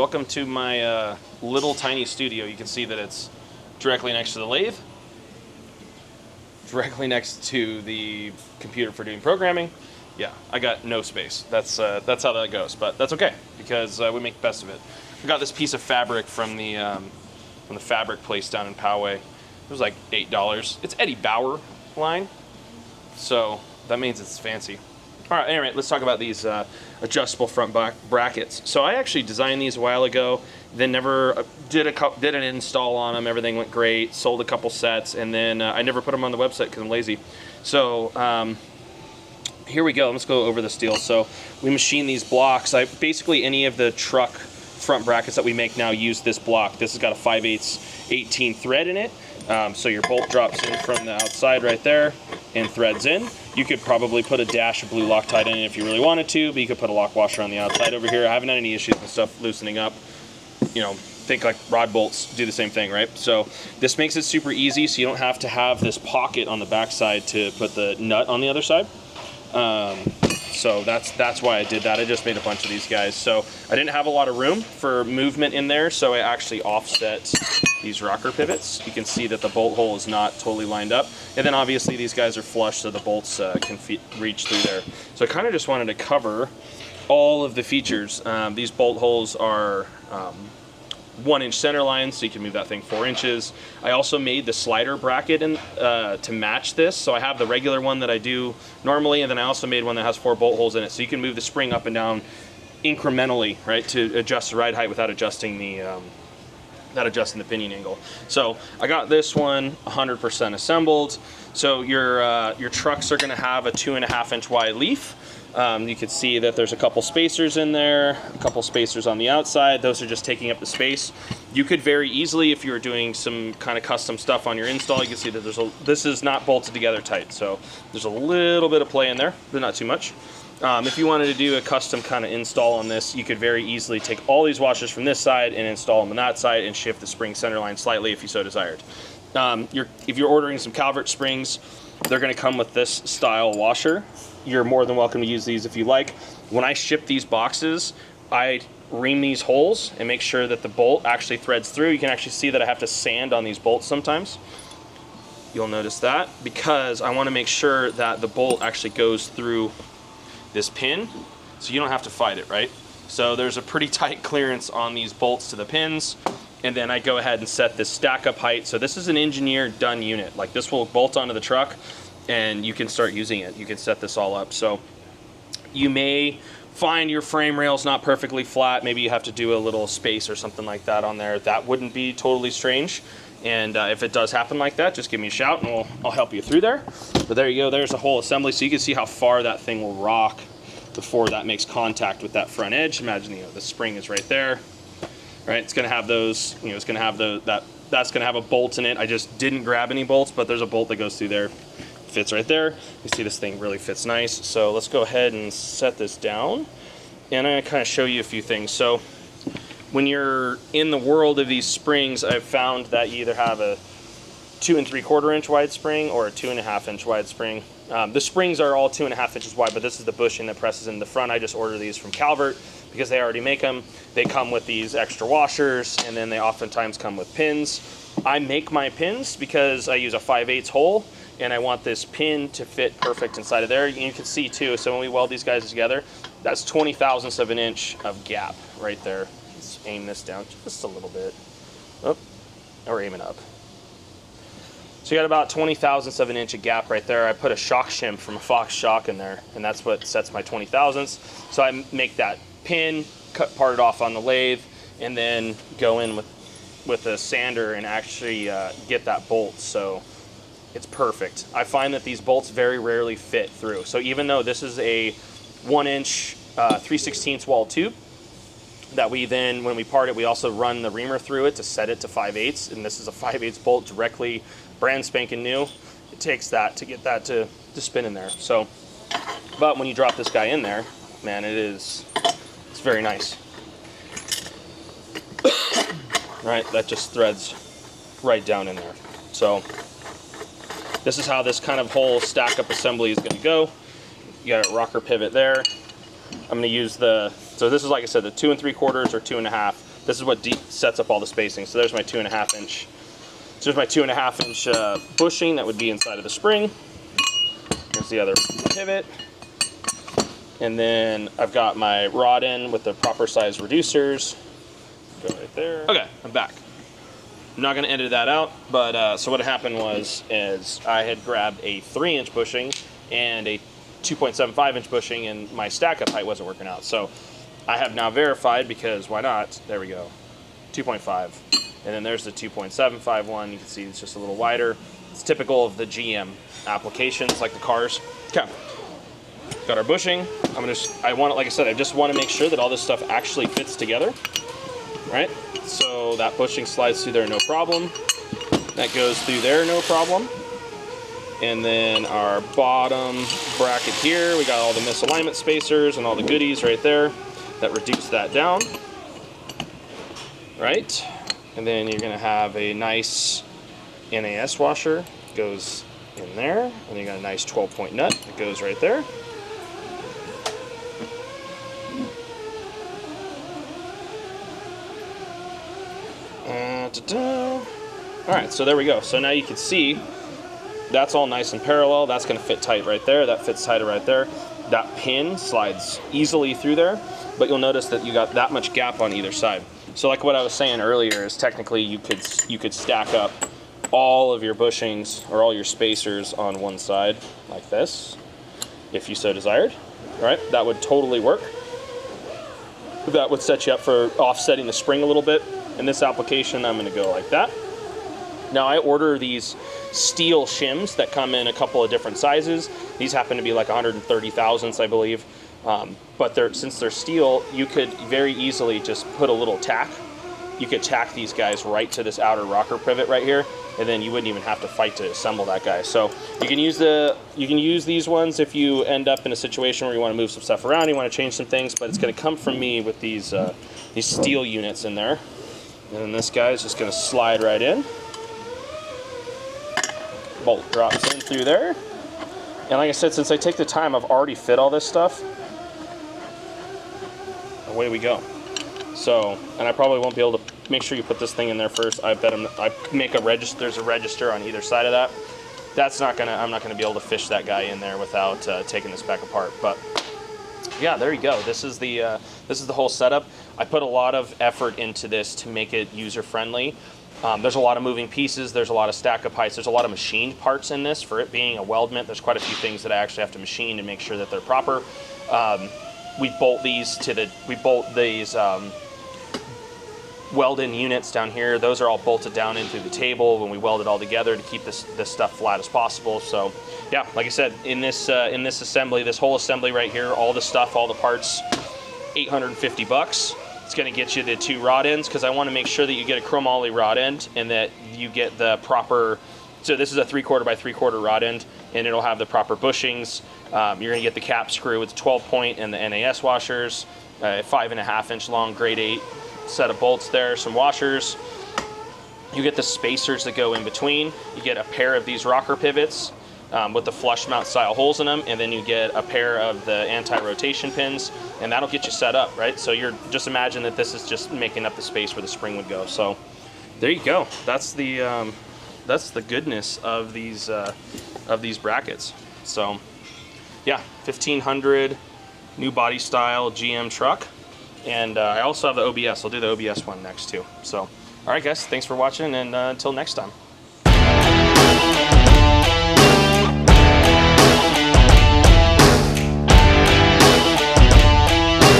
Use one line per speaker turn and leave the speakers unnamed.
welcome to my little tiny studio. You can see that it's directly next to the lathe, directly next to the computer for doing programming. Yeah, I got no space. That's how that goes, but that's okay because we make the best of it. I got this piece of fabric from the fabric place down in Poway. It was like $8. It's Eddie Bauer line, so that means it's fancy. All right, anyway, let's talk about these adjustable front brackets. So I actually designed these a while ago, then never did an install on them. Everything went great, sold a couple sets, and then I never put them on the website because I'm lazy. So here we go. Let's go over this deal. So we machine these blocks. Basically any of the truck front brackets that we make now use this block. This has got a 5/8 18 thread in it. So your bolt drops in from the outside right there and threads in. You could probably put a dash of blue Loctite in it if you really wanted to, but you could put a lock washer on the outside over here. I haven't had any issues with stuff loosening up. You know, think like rod bolts do the same thing, right? So this makes it super easy, so you don't have to have this pocket on the backside to put the nut on the other side. So that's why I did that. I just made a bunch of these guys. So I didn't have a lot of room for movement in there, so I actually offset these rocker pivots. You can see that the bolt hole is not totally lined up. And then obviously these guys are flush so the bolts can reach through there. So I kind of just wanted to cover all of the features. These bolt holes are 1-inch center line, so you can move that thing 4 inches. I also made the slider bracket to match this. So I have the regular one that I do normally, and then I also made one that has 4 bolt holes in it. So you can move the spring up and down incrementally, right, to adjust the ride height without adjusting the pinion angle. So I got this one 100% assembled. So your trucks are going to have a 2.5-inch wide leaf. You can see that there's a couple spacers in there, a couple spacers on the outside. Those are just taking up the space. You could very easily, if you were doing some kind of custom stuff on your install, you can see that this is not bolted together tight. So there's a little bit of play in there, but not too much. If you wanted to do a custom kind of install on this, you could very easily take all these washers from this side and install them on that side and shift the spring center line slightly if you so desired. If you're ordering some Calvert springs, they're going to come with this style washer. You're more than welcome to use these if you like. When I ship these boxes, I ream these holes and make sure that the bolt actually threads through. You can actually see that I have to sand on these bolts sometimes. You'll notice that because I want to make sure that the bolt actually goes through this pin, so you don't have to fight it, right? So there's a pretty tight clearance on these bolts to the pins, and then I go ahead and set this stack up height. So this is an engineered done unit. Like this will bolt onto the truck and you can start using it. You can set this all up. So you may find your frame rail's not perfectly flat. Maybe you have to do a little space or something like that on there. That wouldn't be totally strange. And if it does happen like that, just give me a shout and I'll help you through there. But there you go, there's a whole assembly. So you can see how far that thing will rock before that makes contact with that front edge. Imagine, the spring is right there, right? It's gonna have those, it's gonna have that's gonna have a bolt in it. I just didn't grab any bolts, but there's a bolt that goes through there. Fits right there. You see this thing really fits nice. So let's go ahead and set this down. And I'm gonna kind of show you a few things. So when you're in the world of these springs, I've found that you either have a 2 3/4 inch wide spring or a 2.5 inch wide spring. The springs are all 2.5 inches wide, but this is the bushing that presses in the front. I just order these from Calvert because they already make them. They come with these extra washers, and then they oftentimes come with pins. I make my pins because I use a 5/8 hole, and I want this pin to fit perfect inside of there. You can see too, so when we weld these guys together, that's 20 thousandths of an inch of gap right there. Let's aim this down just a little bit. Oh, or aim it up. So you got about 20 thousandths of an inch of gap right there. I put a shock shim from a Fox shock in there, and that's what sets my 20 thousandths. So I make that pin, cut part it off on the lathe, and then go in with a sander and actually get that bolt. So it's perfect. I find that these bolts very rarely fit through. So even though this is a 1-inch 3/16 wall tube that we then, when we part it, we also run the reamer through it to set it to 5/8, and this is a 5/8 bolt directly, brand spanking new. It takes that to get that to spin in there. So, but when you drop this guy in there, man, it's very nice. Right, that just threads right down in there. So this is how this kind of whole stack up assembly is going to go. You got a rocker pivot there. I'm going to use so this is, like I said, the 2 3/4 or 2.5. This is what sets up all the spacing. So there's my 2.5 inch. So there's my 2.5 inch bushing that would be inside of the spring. Here's the other pivot. And then I've got my rod end with the proper size reducers. Go right there. Okay, I'm back. I'm not going to edit that out, but so what happened is I had grabbed a 3-inch bushing and a 2.75 inch bushing, and my stack up height wasn't working out. So I have now verified, because why not? There we go, 2.5. And then there's the 2.75 one. You can see it's just a little wider. It's typical of the GM applications, like the cars. Okay, got our bushing. Like I said, I just want to make sure that all this stuff actually fits together, right? So that bushing slides through there, no problem. That goes through there, no problem. And then our bottom bracket here, we got all the misalignment spacers and all the goodies right there that reduce that down, right? And then you're gonna have a nice NAS washer, goes in there, and you got a nice 12-point nut that goes right there. All right, so there we go. So now you can see that's all nice and parallel. That's going to fit tight right there. That fits tighter right there. That pin slides easily through there, but you'll notice that you got that much gap on either side. So like what I was saying earlier is technically you could stack up all of your bushings or all your spacers on one side like this, if you so desired. All right, that would totally work. That would set you up for offsetting the spring a little bit. In this application, I'm going to go like that. Now I order these steel shims that come in a couple of different sizes. These happen to be like 130 thousandths, I believe. But since they're steel, you could very easily just put a little tack. You could tack these guys right to this outer rocker pivot right here, and then you wouldn't even have to fight to assemble that guy. So you can use these ones if you end up in a situation where you want to move some stuff around, you want to change some things. But it's going to come from me with these steel units in there. And then this guy is just going to slide right in. Bolt drops in through there. And like I said, since I take the time, I've already fit all this stuff. Away we go. So, and I probably won't be able to make sure you put this thing in there first. I bet I make a register. There's a register on either side of that. I'm not gonna be able to fish that guy in there without taking this back apart. But yeah, there you go. This is the whole setup. I put a lot of effort into this to make it user-friendly. There's a lot of moving pieces. There's a lot of stack-up heights. There's a lot of machined parts in this. For it being a weldment, there's quite a few things that I actually have to machine to make sure that they're proper. We bolt these weld-in units down here. Those are all bolted down in through the table when we weld it all together to keep this stuff flat as possible. So yeah, like I said, in this assembly, this whole assembly right here, all the stuff, all the parts, $850. It's going to get you the 2 rod ends, because I want to make sure that you get a chromoly rod end and that you get the proper. So this is a 3/4 by 3/4 rod end, and it'll have the proper bushings. You're going to get the cap screw with 12-point and the NAS washers, 5.5 inch long grade 8 set of bolts there, some washers. You get the spacers that go in between. You get a pair of these rocker pivots with the flush mount style holes in them, and then you get a pair of the anti-rotation pins, and that'll get you set up, right? So you're just imagine that this is just making up the space where the spring would go. So there you go. That's the goodness of these brackets. So yeah, 1500 new body style GM truck, and I also have the OBS. I'll do the OBS one next too. So all right guys, thanks for watching, and until next time.